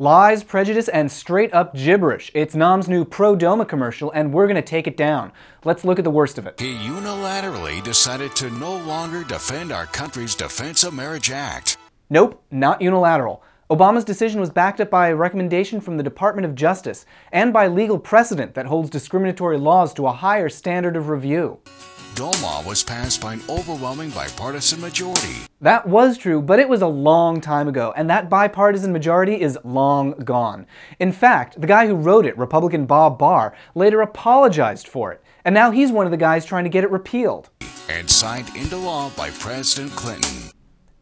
Lies, prejudice, and straight-up gibberish. It's NOM's new pro-DOMA commercial, and we're gonna take it down. Let's look at the worst of it. He unilaterally decided to no longer defend our country's Defense of Marriage Act. Nope, not unilateral. Obama's decision was backed up by a recommendation from the Department of Justice and by legal precedent that holds discriminatory laws to a higher standard of review. DOMA was passed by an overwhelming bipartisan majority. That was true, but it was a long time ago, and that bipartisan majority is long gone. In fact, the guy who wrote it, Republican Bob Barr, later apologized for it, and now he's one of the guys trying to get it repealed. And signed into law by President Clinton.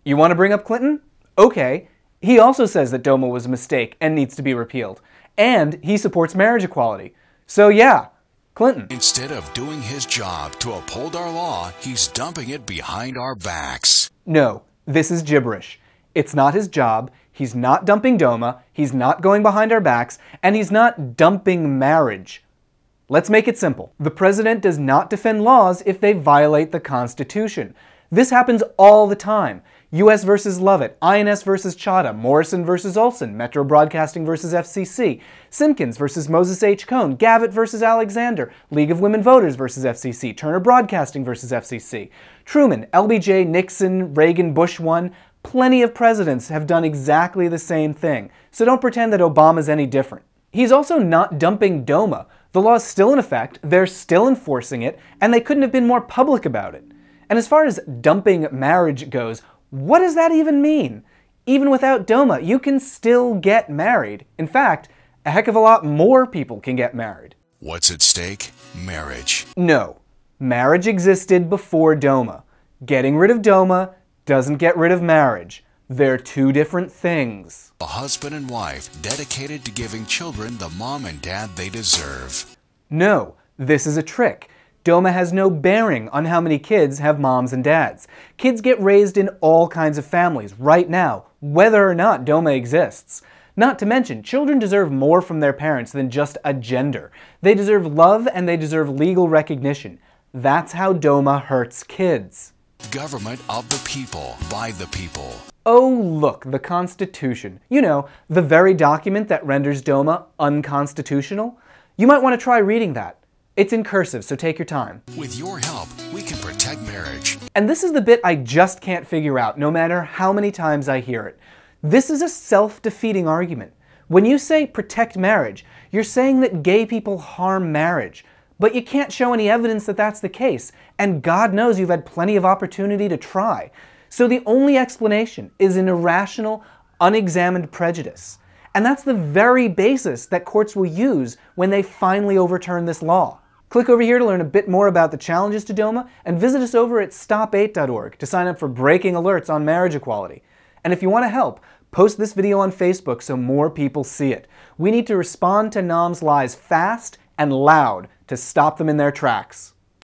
You want to bring up Clinton? Okay. He also says that DOMA was a mistake and needs to be repealed. And he supports marriage equality. So yeah, Clinton. Instead of doing his job to uphold our law, he's dumping it behind our backs. No, this is gibberish. It's not his job, he's not dumping DOMA, he's not going behind our backs, and he's not dumping marriage. Let's make it simple. The president does not defend laws if they violate the Constitution. This happens all the time. US versus Lovett, INS versus Chadha, Morrison versus Olson, Metro Broadcasting versus FCC, Simpkins versus Moses H. Cone, Gavitt versus Alexander, League of Women Voters versus FCC, Turner Broadcasting versus FCC, Truman, LBJ, Nixon, Reagan, Bush 1. Plenty of presidents have done exactly the same thing, so don't pretend that Obama's any different. He's also not dumping DOMA. The law's still in effect, they're still enforcing it, and they couldn't have been more public about it. And as far as dumping marriage goes, what does that even mean? Even without DOMA, you can still get married. In fact, a heck of a lot more people can get married. What's at stake? Marriage. No. Marriage existed before DOMA. Getting rid of DOMA doesn't get rid of marriage. They're two different things. A husband and wife dedicated to giving children the mom and dad they deserve. No, this is a trick. DOMA has no bearing on how many kids have moms and dads. Kids get raised in all kinds of families right now, whether or not DOMA exists. Not to mention, children deserve more from their parents than just a gender. They deserve love and they deserve legal recognition. That's how DOMA hurts kids. Government of the people, by the people. Oh look, the Constitution. You know, the very document that renders DOMA unconstitutional. You might want to try reading that. It's in cursive, so take your time. With your help, we can protect marriage. And this is the bit I just can't figure out, no matter how many times I hear it. This is a self-defeating argument. When you say protect marriage, you're saying that gay people harm marriage. But you can't show any evidence that that's the case, and God knows you've had plenty of opportunity to try. So the only explanation is an irrational, unexamined prejudice. And that's the very basis that courts will use when they finally overturn this law. Click over here to learn a bit more about the challenges to DOMA, and visit us over at stop8.org to sign up for breaking alerts on marriage equality. And if you want to help, post this video on Facebook so more people see it. We need to respond to NOM's lies fast and loud to stop them in their tracks.